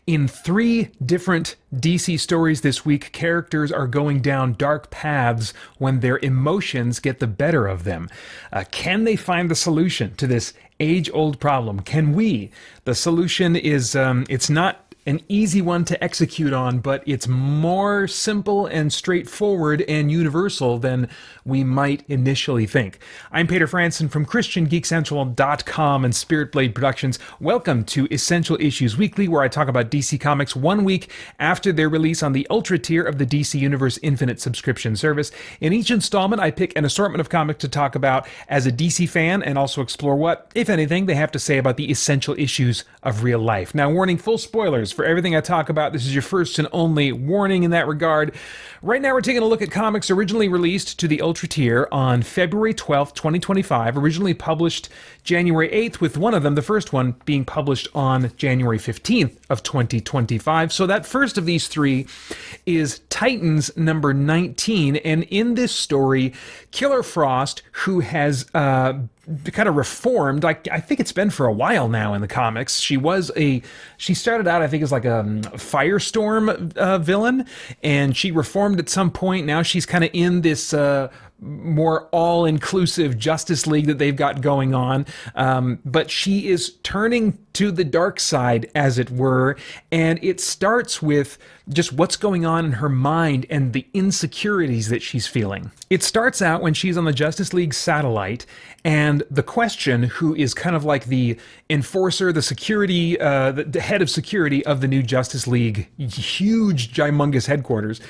In 3 different DC stories this week, characters are going down dark paths when their emotions get the better of them. Can they find the solution to this age-old problem? Can we? The solution is, it's not an easy one to execute on, but it's more simple and straightforward and universal than we might initially think. I'm Peter Franson from christiangeekcentral.com and Spirit Blade Productions. Welcome to Essential Issues Weekly, where I talk about DC Comics 1 week after their release on the Ultra tier of the DC Universe Infinite subscription service. In each installment, I pick an assortment of comics to talk about as a DC fan and also explore what, if anything, they have to say about the essential issues of real life. Now, warning, full spoilers for everything I talk about. This is your first and only warning in that regard. Right now, we're taking a look at comics originally released to the Ultra tier on February 12th, 2025, originally published January 8th, with one of them, the first one, being published on January 15th of 2025. So that first of these 3 is Titans number 19, and in this story, Killer Frost, who has kind of reformed. I think it's been for a while now in the comics. She started out, I think, as like a Firestorm villain, and she reformed at some point. Now she's kind of in this more all-inclusive Justice League that they've got going on, but she is turning to the dark side, as it were, and it starts with just what's going on in her mind and the insecurities that she's feeling. It starts out when she's on the Justice League satellite, and the Question, who is kind of like the enforcer, the security, the head of security of the new Justice League, huge, gymongous headquarters,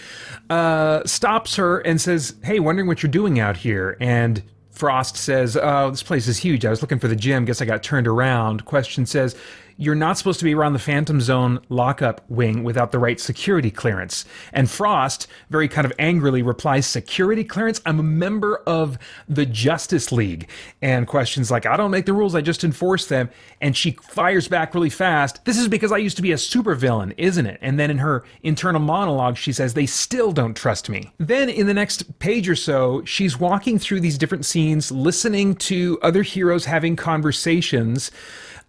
stops her and says, "Hey, wondering what you're doing out here?" And Frost says, "Oh, this place is huge. I was looking for the gym. Guess I got turned around." Question says, "You're not supposed to be around the Phantom Zone lockup wing without the right security clearance." And Frost, very kind of angrily, replies, "Security clearance? I'm a member of the Justice League." And Question's like, "I don't make the rules, I just enforce them." And she fires back really fast, "This is because I used to be a supervillain, isn't it?" And then in her internal monologue, she says, "They still don't trust me." Then in the next page or so, she's walking through these different scenes, listening to other heroes having conversations,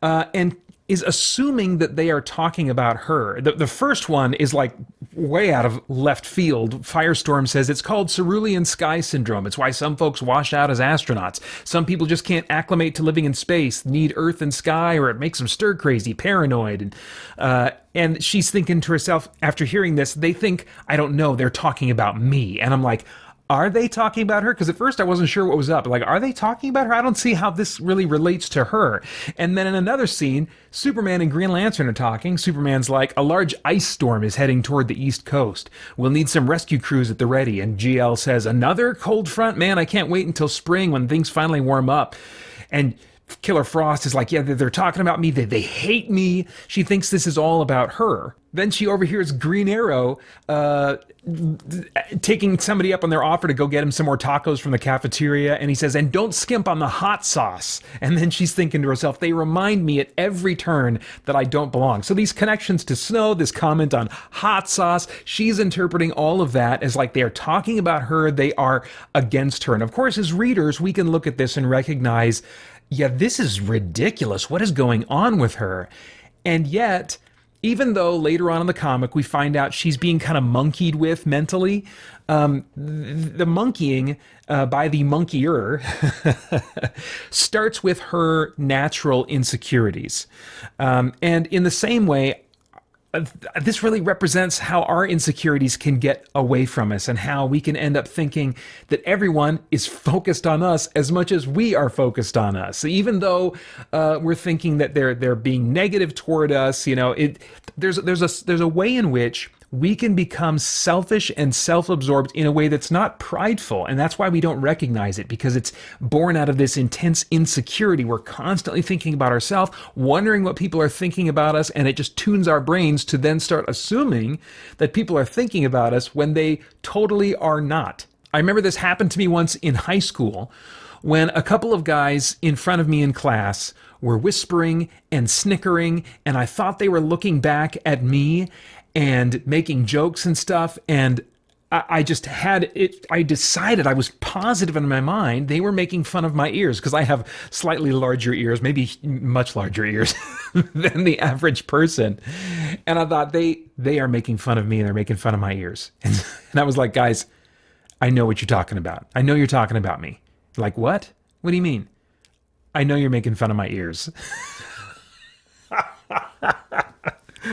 and is assuming that they are talking about her. The first one is like way out of left field. Firestorm says it's called cerulean sky syndrome. It's why some folks wash out as astronauts. Some people just can't acclimate to living in space, need earth and sky, or it makes them stir crazy, paranoid. And she's thinking to herself, after hearing this, they think, I don't know, they're talking about me. And I'm like, are they talking about her? Because at first I wasn't sure what was up. Like, are they talking about her? I don't see how this really relates to her. And then in another scene, Superman and Green Lantern are talking. Superman's like, "A large ice storm is heading toward the East Coast. We'll need some rescue crews at the ready." And GL says, "Another cold front? Man, I can't wait until spring when things finally warm up." And Killer Frost is like, "Yeah, they're talking about me. They hate me." She thinks this is all about her. Then she overhears Green Arrow taking somebody up on their offer to go get him some more tacos from the cafeteria. And he says, "And don't skimp on the hot sauce." And then she's thinking to herself, "They remind me at every turn that I don't belong." So these connections to snow, this comment on hot sauce, she's interpreting all of that as like they're talking about her, they are against her. And of course, as readers, we can look at this and recognize, yeah, this is ridiculous. What is going on with her? And yet, even though later on in the comic we find out she's being kind of monkeyed with mentally, the monkeying by the monkeyer starts with her natural insecurities. And in the same way, this really represents how our insecurities can get away from us and how we can end up thinking that everyone is focused on us as much as we are focused on us. So even though we're thinking that they're being negative toward us, you know, there's a way in which we can become selfish and self-absorbed in a way that's not prideful, and that's why we don't recognize it, because it's born out of this intense insecurity. We're constantly thinking about ourselves, wondering what people are thinking about us, and it just tunes our brains to then start assuming that people are thinking about us when they totally are not. I remember this happened to me once in high school when a couple of guys in front of me in class were whispering and snickering, and I thought they were looking back at me and making jokes and stuff, and I just had it. I decided, I was positive in my mind they were making fun of my ears because I have slightly larger ears, maybe much larger ears than the average person. And I thought they are making fun of me and they're making fun of my ears. And I was like, guys, I know what you're talking about. I know you're talking about me. Like, what? What do you mean? I know you're making fun of my ears.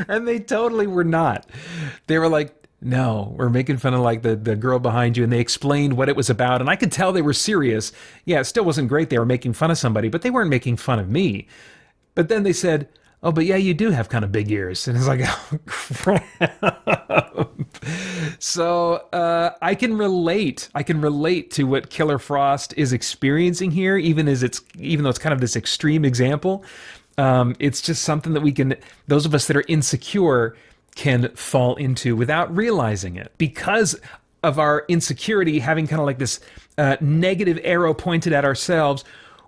And they totally were not. They were like, no, we're making fun of like the girl behind you. And they explained what it was about. And I could tell they were serious. Yeah, it still wasn't great. They were making fun of somebody, but they weren't making fun of me. But then they said, oh, but yeah, you do have kind of big ears. And it's like, oh, crap. So I can relate. I can relate to what Killer Frost is experiencing here, even though it's kind of this extreme example. It's just something that those of us that are insecure can fall into without realizing it. Because of our insecurity having kind of like this negative arrow pointed at ourselves,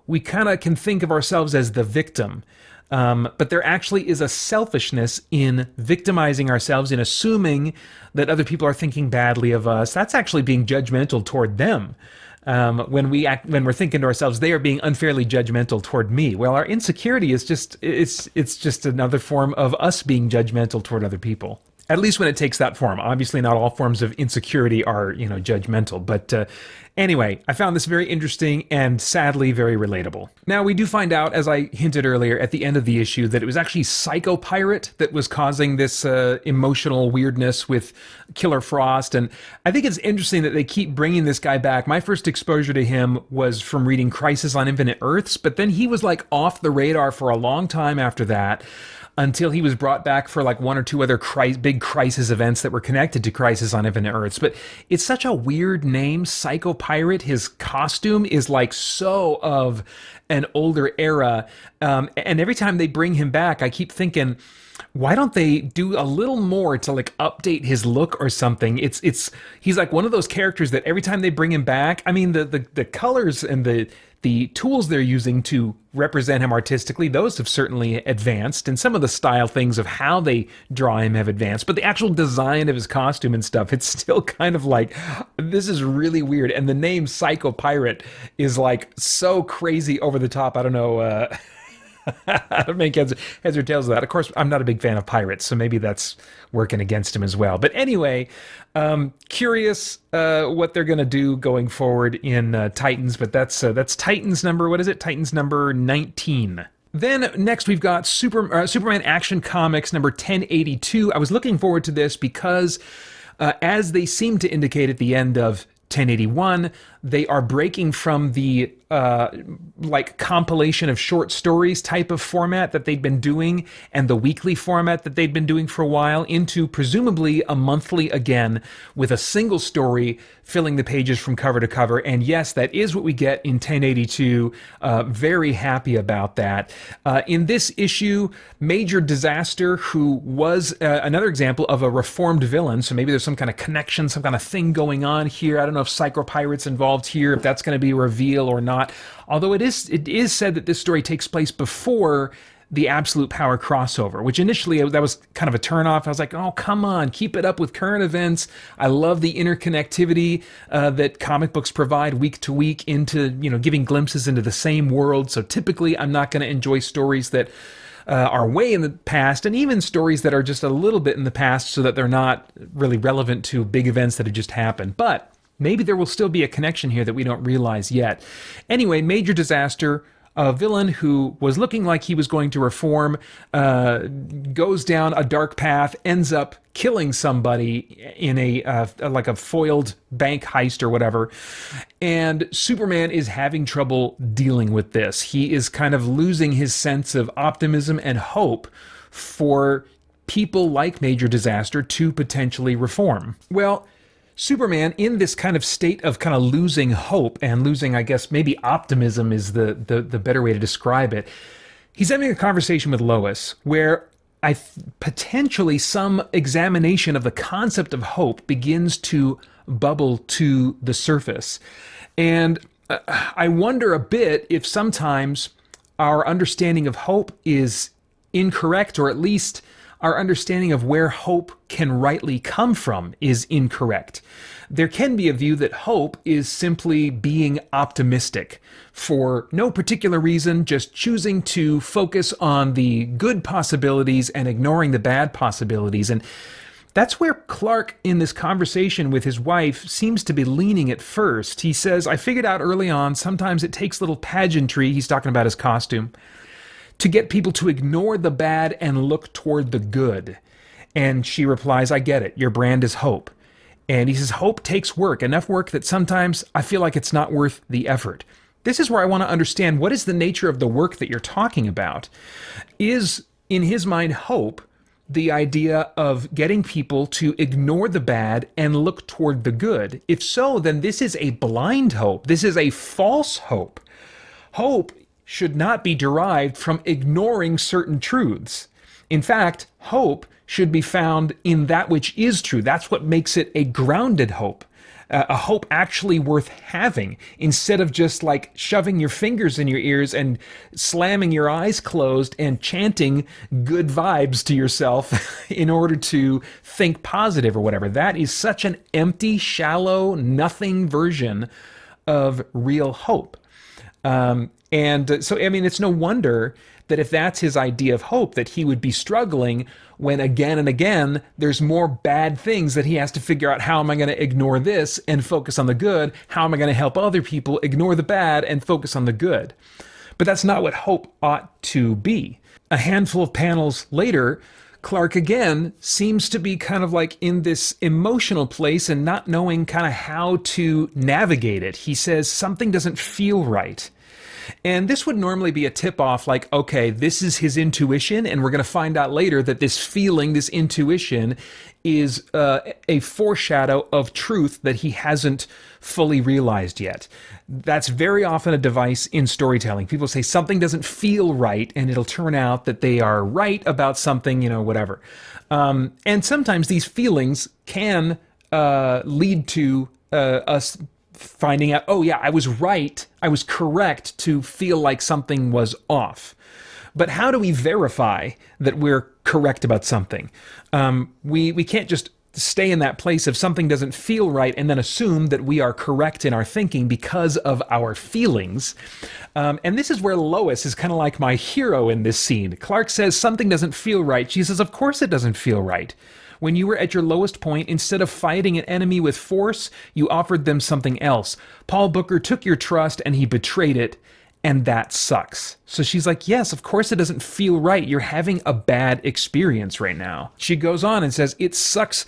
we kind of can think of ourselves as the victim. But there actually is a selfishness in victimizing ourselves, in assuming that other people are thinking badly of us. That's actually being judgmental toward them. When we're thinking to ourselves, they are being unfairly judgmental toward me. Well, our insecurity is it's just another form of us being judgmental toward other people. At least when it takes that form. Obviously, not all forms of insecurity are, judgmental. But anyway, I found this very interesting and sadly very relatable. Now, we do find out, as I hinted earlier at the end of the issue, that it was actually Psychopirate that was causing this emotional weirdness with Killer Frost. And I think it's interesting that they keep bringing this guy back. My first exposure to him was from reading Crisis on Infinite Earths, but then he was like off the radar for a long time after that, until he was brought back for like one or two other big Crisis events that were connected to Crisis on Infinite Earths. But it's such a weird name, Psychopirate. His costume is like so of an older era. And every time they bring him back, I keep thinking, why don't they do a little more to like update his look or something? He's like one of those characters that every time they bring him back, I mean, the colors and the tools they're using to represent him artistically, those have certainly advanced, and some of the style things of how they draw him have advanced, but the actual design of his costume and stuff, it's still kind of like, this is really weird. And the name Psychopirate is like so crazy over the top. I don't know, I don't make heads or tails of that. Of course, I'm not a big fan of pirates, so maybe that's working against him as well. But anyway, curious what they're going to do going forward in Titans. But that's Titans number, what is it? Titans number 19. Then next we've got Superman Action Comics number 1082. I was looking forward to this because as they seem to indicate at the end of 1081, they are breaking from the like compilation of short stories type of format that they'd been doing and the weekly format that they'd been doing for a while into presumably a monthly again with a single story filling the pages from cover to cover. And yes, that is what we get in 1082. Very happy about that. In this issue, Major Disaster, who was another example of a reformed villain, so maybe there's some kind of connection, some kind of thing going on here. I don't know if Psychopirate's involved here, if that's going to be a reveal or not. Although it is said that this story takes place before the Absolute Power crossover, which initially that was kind of a turnoff. I was like, oh, come on, keep it up with current events. I love the interconnectivity that comic books provide week to week into, giving glimpses into the same world. So typically I'm not going to enjoy stories that are way in the past, and even stories that are just a little bit in the past so that they're not really relevant to big events that have just happened. But maybe there will still be a connection here that we don't realize yet. Anyway, Major Disaster, a villain who was looking like he was going to reform, goes down a dark path, ends up killing somebody in like a foiled bank heist or whatever. And Superman is having trouble dealing with this. He is kind of losing his sense of optimism and hope for people like Major Disaster to potentially reform. Well, Superman, in this kind of state of kind of losing hope and losing, I guess, maybe optimism is the better way to describe it. He's having a conversation with Lois where potentially some examination of the concept of hope begins to bubble to the surface. And I wonder a bit if sometimes our understanding of hope is incorrect, or at least our understanding of where hope can rightly come from is incorrect. There can be a view that hope is simply being optimistic for no particular reason, just choosing to focus on the good possibilities and ignoring the bad possibilities. And that's where Clark, in this conversation with his wife, seems to be leaning at first. He says, I figured out early on, sometimes it takes little pageantry, he's talking about his costume, to get people to ignore the bad and look toward the good. And she replies, I get it. Your brand is hope. And he says, hope takes work, enough work that sometimes I feel like it's not worth the effort. This is where I want to understand, what is the nature of the work that you're talking about? Is, in his mind, hope the idea of getting people to ignore the bad and look toward the good? If so, then this is a blind hope. This is a false hope. Hope should not be derived from ignoring certain truths. In fact, hope should be found in that which is true. That's what makes it a grounded hope, a hope actually worth having, instead of just like shoving your fingers in your ears and slamming your eyes closed and chanting good vibes to yourself in order to think positive or whatever. That is such an empty, shallow, nothing version of real hope. So, I mean, it's no wonder that if that's his idea of hope, that he would be struggling when again and again there's more bad things that he has to figure out, how am I going to ignore this and focus on the good? How am I going to help other people ignore the bad and focus on the good? But that's not what hope ought to be. A handful of panels later, Clark again seems to be kind of like in this emotional place and not knowing kind of how to navigate it. He says something doesn't feel right. And this would normally be a tip-off, like, okay, this is his intuition, and we're going to find out later that this feeling, this intuition, is a foreshadow of truth that he hasn't fully realized yet. That's very often a device in storytelling. People say something doesn't feel right, and it'll turn out that they are right about something, whatever. And sometimes these feelings can lead to us finding out, oh yeah, I was right, I was correct to feel like something was off. But how do we verify that we're correct about something? We can't just stay in that place of something doesn't feel right and then assume that we are correct in our thinking because of our feelings. And this is where Lois is kind of like my hero in this scene. Clark says something doesn't feel right. She says, of course it doesn't feel right. When you were at your lowest point, instead of fighting an enemy with force, you offered them something else. Paul Booker took your trust and he betrayed it, and that sucks. So she's like, yes, of course it doesn't feel right. You're having a bad experience right now. She goes on and says, it sucks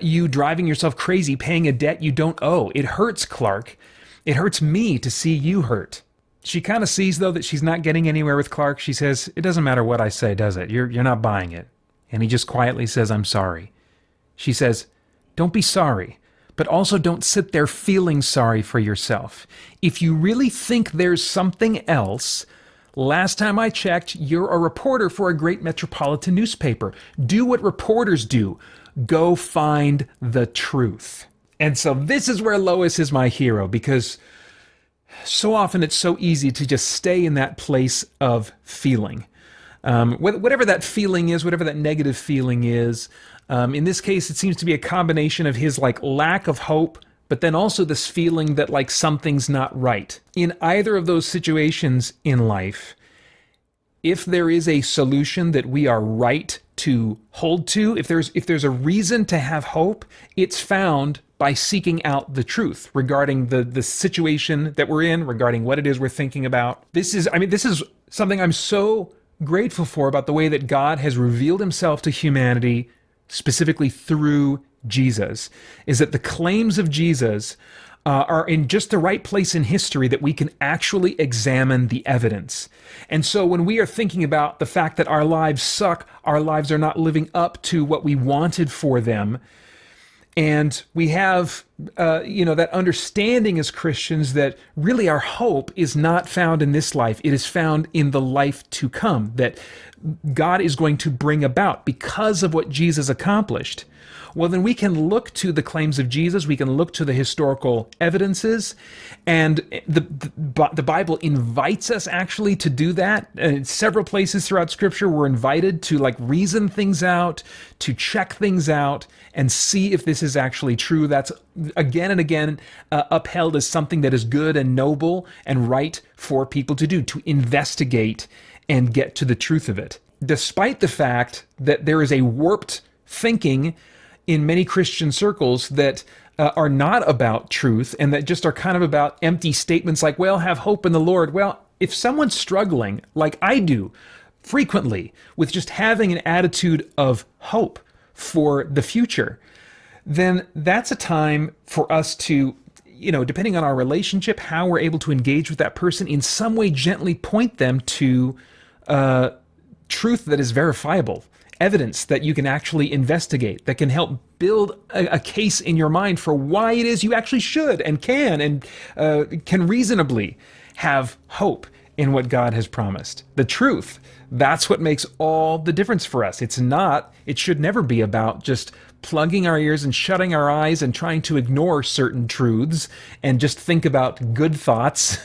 you driving yourself crazy, paying a debt you don't owe. It hurts, Clark. It hurts me to see you hurt. She kind of sees, though, that she's not getting anywhere with Clark. She says, it doesn't matter what I say, does it? You're not buying it. And he just quietly says, I'm sorry. She says, don't be sorry, but also don't sit there feeling sorry for yourself. If you really think there's something else, last time I checked, you're a reporter for a great metropolitan newspaper. Do what reporters do. Go find the truth. And so this is where Lois is my hero, because so often it's so easy to just stay in that place of feeling. Whatever that feeling is, whatever that negative feeling is, in this case, it seems to be a combination of his lack of hope, but then also this feeling that something's not right. In either of those situations in life, if there is a solution that we are right to hold to, if there's a reason to have hope, it's found by seeking out the truth regarding the situation that we're in, regarding what it is we're thinking about. This is something I'm so grateful for about the way that God has revealed himself to humanity, specifically through Jesus, is that the claims of Jesus are in just the right place in history that we can actually examine the evidence. And so when we are thinking about the fact that our lives suck, our lives are not living up to what we wanted for them, and we have that understanding as Christians that really our hope is not found in this life. It is found in the life to come, that God is going to bring about because of what Jesus accomplished. Well, then we can look to the claims of Jesus, we can look to the historical evidences, and the Bible invites us actually to do that. In several places throughout Scripture, we're invited to reason things out, to check things out, and see if this is actually true. That's again and again upheld as something that is good and noble and right for people to do, to investigate and get to the truth of it. Despite the fact that there is a warped thinking in many Christian circles that are not about truth and that just are kind of about empty statements like, well, have hope in the Lord. Well, if someone's struggling, like I do frequently, with just having an attitude of hope for the future, then that's a time for us to, depending on our relationship, how we're able to engage with that person, in some way gently point them to truth that is verifiable, evidence that you can actually investigate, that can help build a case in your mind for why it is you actually should and can reasonably have hope in what God has promised. The truth, that's what makes all the difference for us. It should never be about just plugging our ears and shutting our eyes and trying to ignore certain truths and just think about good thoughts,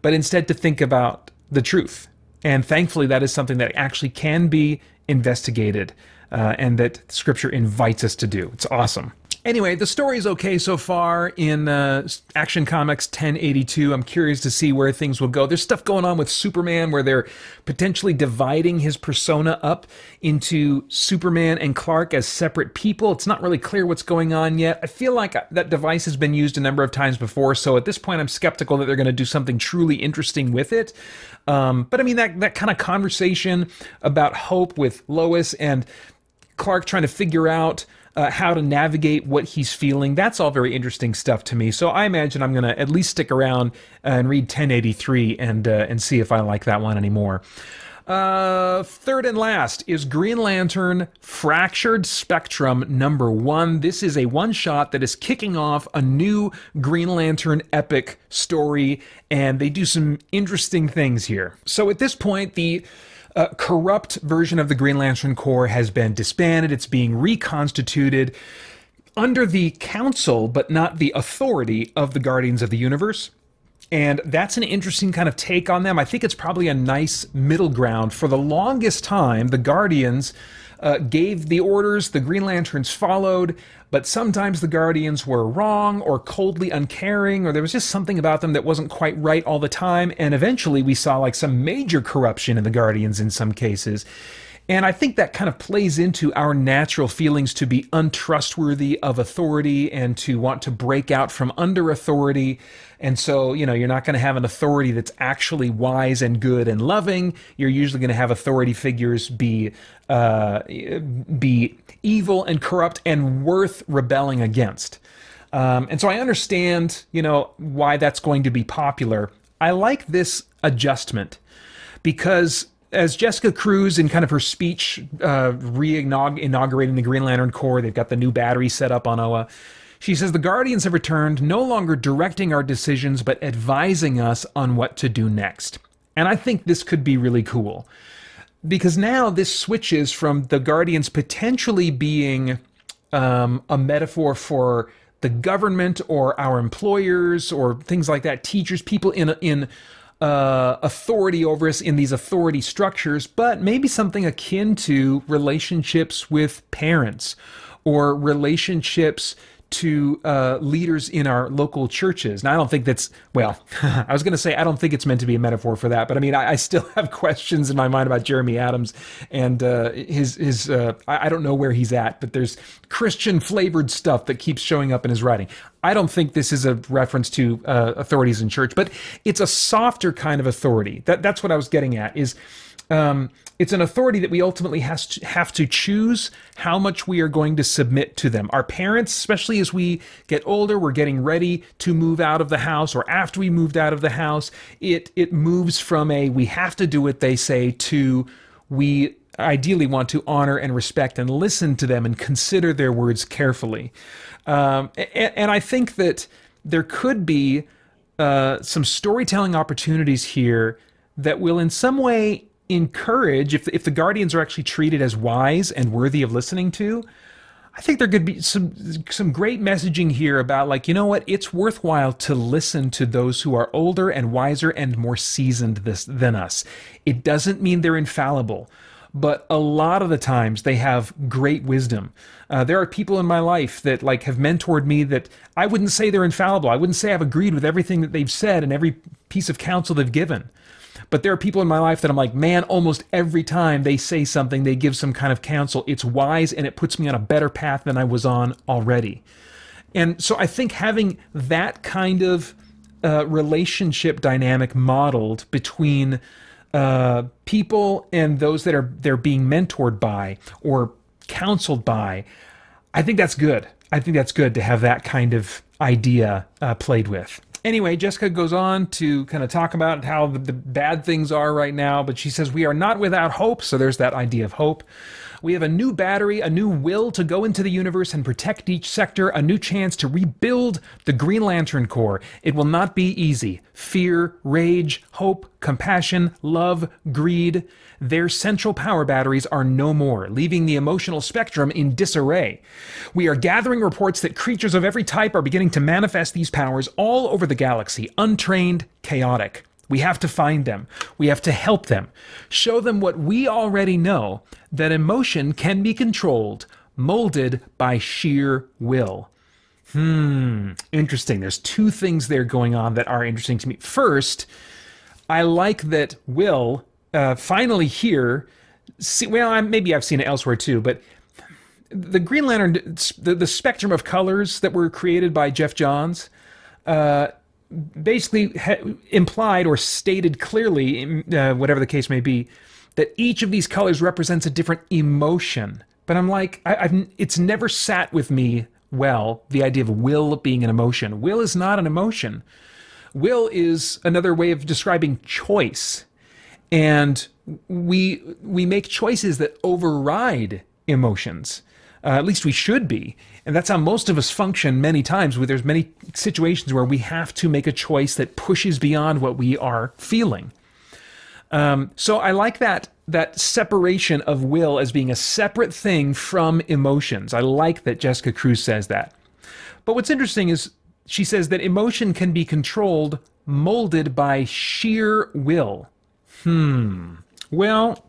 but instead to think about the truth. And thankfully, that is something that actually can be investigated and that Scripture invites us to do. It's awesome. Anyway, the story is okay so far in Action Comics 1082. I'm curious to see where things will go. There's stuff going on with Superman where they're potentially dividing his persona up into Superman and Clark as separate people. It's not really clear what's going on yet. I feel like that device has been used a number of times before, so at this point I'm skeptical that they're going to do something truly interesting with it. But I mean, that kind of conversation about hope with Lois and Clark trying to figure out how to navigate what he's feeling, that's all very interesting stuff to me. So I imagine I'm going to at least stick around and read 1083 and see if I like that one anymore. Third and last is Green Lantern Fractured Spectrum #1. This is a one-shot that is kicking off a new Green Lantern epic story, and they do some interesting things here. So at this point, the corrupt version of the Green Lantern Corps has been disbanded. It's being reconstituted under the counsel, but not the authority of the Guardians of the Universe. And that's an interesting kind of take on them. I think it's probably a nice middle ground. For the longest time, the Guardians gave the orders, the Green Lanterns followed, but sometimes the Guardians were wrong or coldly uncaring, or there was just something about them that wasn't quite right all the time, and eventually we saw some major corruption in the Guardians in some cases. And I think that kind of plays into our natural feelings to be untrustworthy of authority and to want to break out from under authority. And so, you're not going to have an authority that's actually wise and good and loving. You're usually going to have authority figures be evil and corrupt and worth rebelling against. And so I understand, why that's going to be popular. I like this adjustment because as Jessica Cruz, in kind of her speech inaugurating the Green Lantern Corps, they've got the new battery set up on Oa. She says, the Guardians have returned, no longer directing our decisions, but advising us on what to do next. And I think this could be really cool. Because now this switches from the Guardians potentially being a metaphor for the government or our employers or things like that, teachers, people in authority over us in these authority structures, but maybe something akin to relationships with parents or relationships to leaders in our local churches. Now, I don't think that's, I was going to say, I don't think it's meant to be a metaphor for that, but I mean, I still have questions in my mind about Jeremy Adams and his I don't know where he's at, but there's Christian flavored stuff that keeps showing up in his writing. I don't think this is a reference to authorities in church, but it's a softer kind of authority. That's what I was getting at, is it's an authority that we ultimately have to choose how much we are going to submit to them. Our parents, especially as we get older, we're getting ready to move out of the house, or after we moved out of the house, it moves from we have to do what they say to we ideally want to honor and respect and listen to them and consider their words carefully. And I think that there could be some storytelling opportunities here that will in some way encourage, if the guardians are actually treated as wise and worthy of listening to, I think there could be some great messaging here about, like, you know what, it's worthwhile to listen to those who are older and wiser and more seasoned than us. It doesn't mean they're infallible, but a lot of the times they have great wisdom. There are people in my life that like have mentored me that I wouldn't say they're infallible. I wouldn't say I've agreed with everything that they've said and every piece of counsel they've given. But there are people in my life that I'm like, man, almost every time they say something, they give some kind of counsel, it's wise and it puts me on a better path than I was on already. And so I think having that kind of relationship dynamic modeled between people and those that they're being mentored by or counseled by, I think that's good. I think that's good to have that kind of idea played with. Anyway, Jessica goes on to kind of talk about how the bad things are right now, but she says we are not without hope, so there's that idea of hope. We have a new battery, a new will to go into the universe and protect each sector, a new chance to rebuild the Green Lantern Corps. It will not be easy. Fear, rage, hope, compassion, love, greed. Their central power batteries are no more, leaving the emotional spectrum in disarray. We are gathering reports that creatures of every type are beginning to manifest these powers all over the galaxy, untrained, chaotic. We have to find them. We have to help them. Show them what we already know, that emotion can be controlled, molded by sheer will. Interesting. There's two things there going on that are interesting to me. First, I like that Will finally here, maybe I've seen it elsewhere too, but the Green Lantern, the spectrum of colors that were created by Jeff Johns, basically implied or stated clearly, whatever the case may be, that each of these colors represents a different emotion. But I'm like, it's never sat with me well, the idea of will being an emotion. Will is not an emotion. Will is another way of describing choice. And we make choices that override emotions. At least we should be. And that's how most of us function many times. There's many situations where we have to make a choice that pushes beyond what we are feeling. So I like that separation of will as being a separate thing from emotions. I like that Jessica Cruz says that. But what's interesting is she says that emotion can be controlled, molded by sheer will. Well,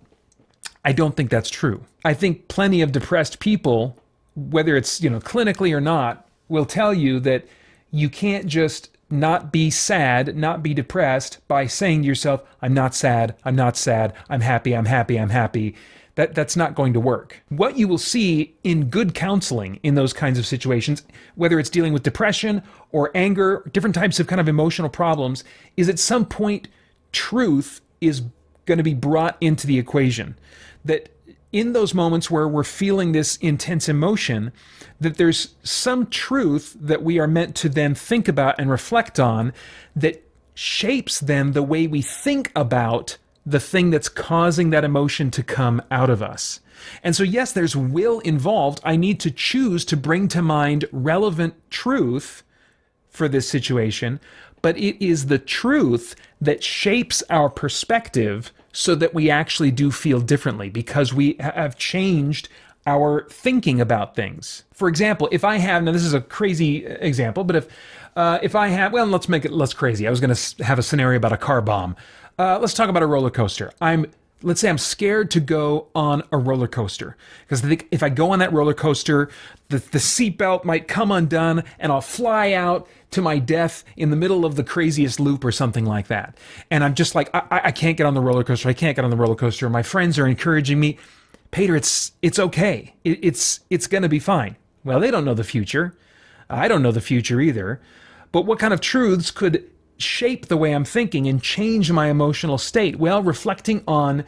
I don't think that's true. I think plenty of depressed people, whether it's, clinically or not, will tell you that you can't just not be sad, not be depressed by saying to yourself, I'm not sad, I'm not sad, I'm happy, I'm happy, I'm happy. That's not going to work. What you will see in good counseling in those kinds of situations, whether it's dealing with depression or anger, different types of kind of emotional problems, is at some point truth is going to be brought into the equation. That in those moments where we're feeling this intense emotion, that there's some truth that we are meant to then think about and reflect on that shapes then the way we think about the thing that's causing that emotion to come out of us. And so yes, there's will involved. I need to choose to bring to mind relevant truth for this situation, but it is the truth that shapes our perspective so that we actually do feel differently because we have changed our thinking about things. For example, if I have, now this is a crazy example, but if I have, well, let's make it less crazy. I was going to have a scenario about a car bomb. Let's talk about a roller coaster. Let's say I'm scared to go on a roller coaster because I think if I go on that roller coaster, the seatbelt might come undone and I'll fly out to my death in the middle of the craziest loop or something like that. And I'm just like, I can't get on the roller coaster. I can't get on the roller coaster. My friends are encouraging me, Peter, it's okay. It's going to be fine. Well, they don't know the future. I don't know the future either. But what kind of truths could shape the way I'm thinking and change my emotional state? Well, reflecting on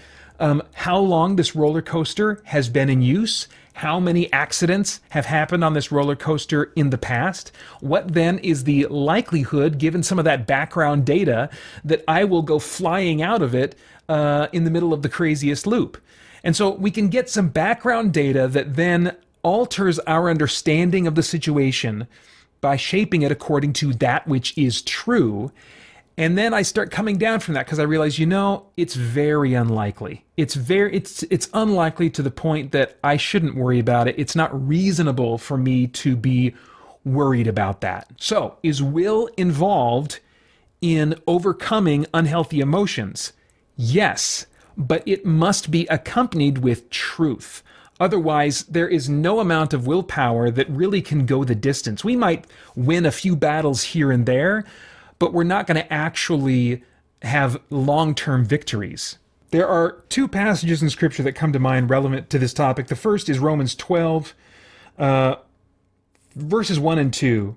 how long this roller coaster has been in use, how many accidents have happened on this roller coaster in the past, what then is the likelihood, given some of that background data, that I will go flying out of it in the middle of the craziest loop. And so we can get some background data that then alters our understanding of the situation by shaping it according to that which is true. And then I start coming down from that because I realize, it's very unlikely. It's unlikely to the point that I shouldn't worry about it. It's not reasonable for me to be worried about that. So, is will involved in overcoming unhealthy emotions? Yes, but it must be accompanied with truth. Otherwise, there is no amount of willpower that really can go the distance. We might win a few battles here and there, but we're not going to actually have long-term victories. There are two passages in Scripture that come to mind relevant to this topic. The first is Romans 12, verses 1 and 2.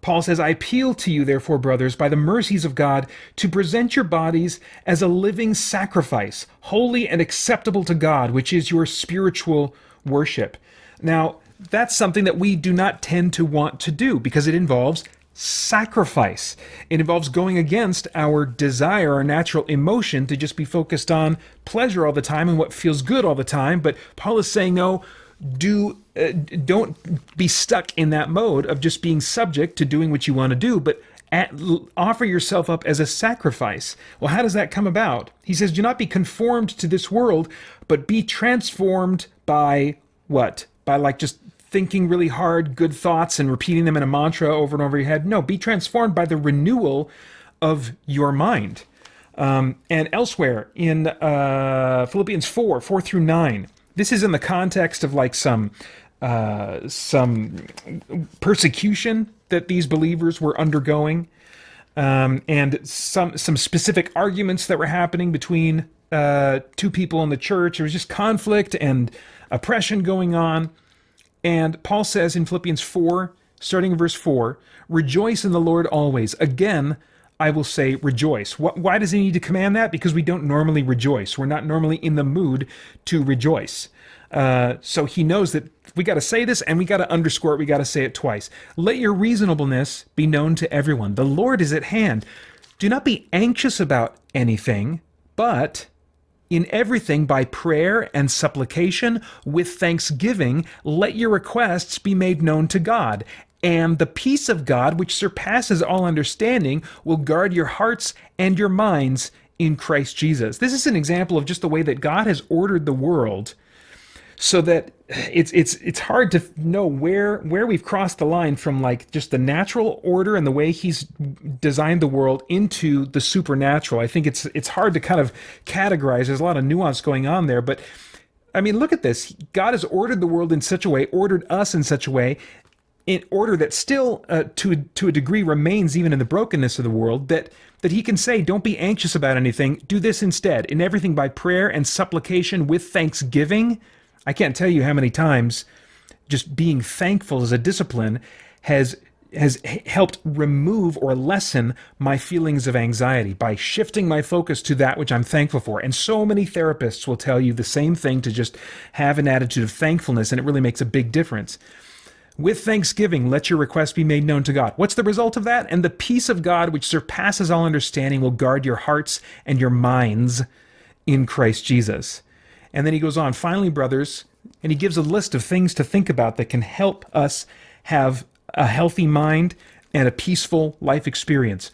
Paul says, I appeal to you, therefore, brothers, by the mercies of God, to present your bodies as a living sacrifice, holy and acceptable to God, which is your spiritual worship. Now, that's something that we do not tend to want to do because it involves sacrifice. It involves going against our desire, our natural emotion to just be focused on pleasure all the time and what feels good all the time. But Paul is saying, no, don't be stuck in that mode of just being subject to doing what you want to do, but offer yourself up as a sacrifice. Well, how does that come about? He says, do not be conformed to this world, but be transformed by what? By just thinking really hard, good thoughts and repeating them in a mantra over and over your head. No, be transformed by the renewal of your mind. And elsewhere in Philippians 4 through 9, this is in the context of some persecution that these believers were undergoing, and some specific arguments that were happening between two people in the church. There was just conflict and oppression going on. And Paul says in Philippians 4, starting in verse 4, rejoice in the Lord always. Again, I will say rejoice. Why does he need to command that? Because we don't normally rejoice. We're not normally in the mood to rejoice. So he knows that we got to say this and we got to underscore it. We got to say it twice. Let your reasonableness be known to everyone. The Lord is at hand. Do not be anxious about anything, but in everything by prayer and supplication with thanksgiving, let your requests be made known to God. And the peace of God, which surpasses all understanding, will guard your hearts and your minds in Christ Jesus. This is an example of just the way that God has ordered the world, so that it's hard to know where we've crossed the line from just the natural order and the way he's designed the world into the supernatural. I think it's hard to kind of categorize. There's a lot of nuance going on there, but I mean, look at this. God has ordered the world in such a way, ordered us in such a way, in order that still, to a degree, remains even in the brokenness of the world, that he can say, don't be anxious about anything, do this instead. In everything by prayer and supplication with thanksgiving. I can't tell you how many times just being thankful as a discipline has helped remove or lessen my feelings of anxiety by shifting my focus to that which I'm thankful for. And so many therapists will tell you the same thing, to just have an attitude of thankfulness, and it really makes a big difference. With thanksgiving, let your requests be made known to God. What's the result of that? And the peace of God, which surpasses all understanding, will guard your hearts and your minds in Christ Jesus. And then he goes on, finally, brothers, and he gives a list of things to think about that can help us have a healthy mind and a peaceful life experience.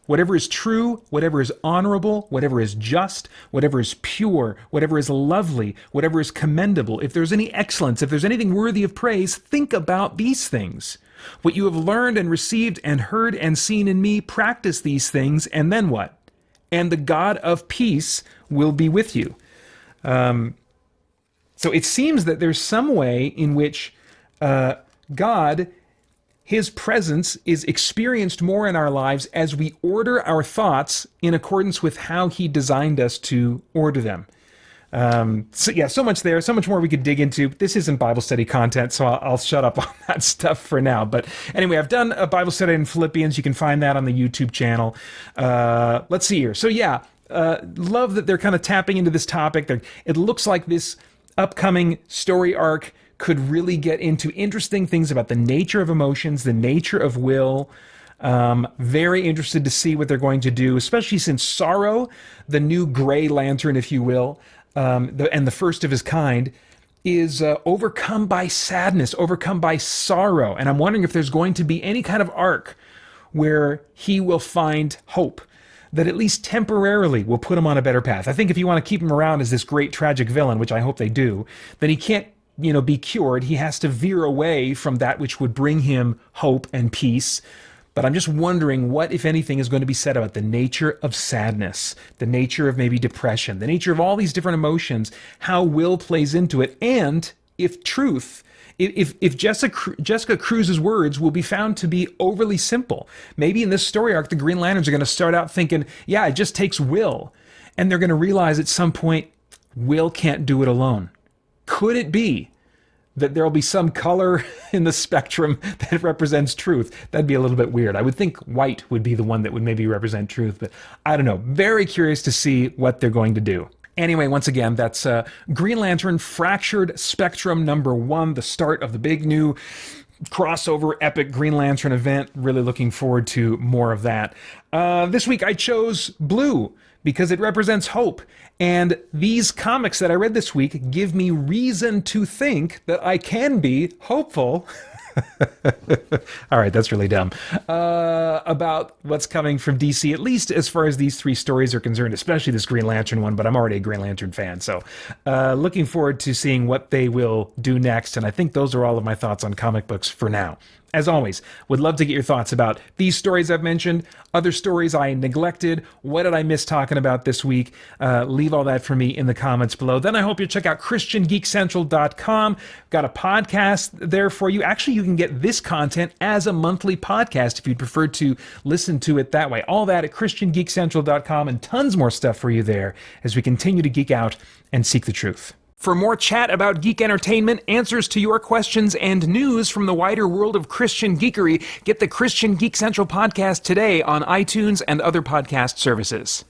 Whatever is true, whatever is honorable, whatever is just, whatever is pure, whatever is lovely, whatever is commendable, if there's any excellence, if there's anything worthy of praise, think about these things. What you have learned and received and heard and seen in me, practice these things, and then what? And the God of peace will be with you. So it seems that there's some way in which God, his presence, is experienced more in our lives as we order our thoughts in accordance with how he designed us to order them. So much there, so much more we could dig into. This isn't Bible study content, so I'll shut up on that stuff for now. But anyway, I've done a Bible study in Philippians. You can find that on the YouTube channel. Let's see here. So love that they're kind of tapping into this topic. It looks like this upcoming story arc could really get into interesting things about the nature of emotions, the nature of will. Very interested to see what they're going to do, especially since sorrow, the new gray lantern, if you will, and the first of his kind, is overcome by sadness, overcome by sorrow. And I'm wondering if there's going to be any kind of arc where he will find hope that at least temporarily will put him on a better path. I think if you want to keep him around as this great tragic villain, which I hope they do, then he can't, be cured. He has to veer away from that which would bring him hope and peace. But I'm just wondering what, if anything, is going to be said about the nature of sadness, the nature of maybe depression, the nature of all these different emotions, how will plays into it, and if truth, if Jessica Cruz's words will be found to be overly simple. Maybe in this story arc, the Green Lanterns are going to start out thinking, yeah, it just takes will. And they're going to realize at some point, will can't do it alone. Could it be that there'll be some color in the spectrum that represents truth? That'd be a little bit weird. I would think white would be the one that would maybe represent truth, but I don't know. Very curious to see what they're going to do. Anyway, once again, that's Green Lantern Fractured Spectrum #1, the start of the big new crossover epic Green Lantern event. Really looking forward to more of that. This week I chose blue because it represents hope. And these comics that I read this week give me reason to think that I can be hopeful. All right, that's really dumb. About what's coming from DC, at least as far as these 3 stories are concerned, especially this Green Lantern one, but I'm already a Green Lantern fan. So looking forward to seeing what they will do next. And I think those are all of my thoughts on comic books for now. As always, would love to get your thoughts about these stories I've mentioned, other stories I neglected, what did I miss talking about this week? Leave all that for me in the comments below. Then I hope you check out christiangeekcentral.com. Got a podcast there for you. Actually, you can get this content as a monthly podcast if you'd prefer to listen to it that way. All that at christiangeekcentral.com, and tons more stuff for you there as we continue to geek out and seek the truth. For more chat about geek entertainment, answers to your questions, and news from the wider world of Christian geekery, get the Christian Geek Central podcast today on iTunes and other podcast services.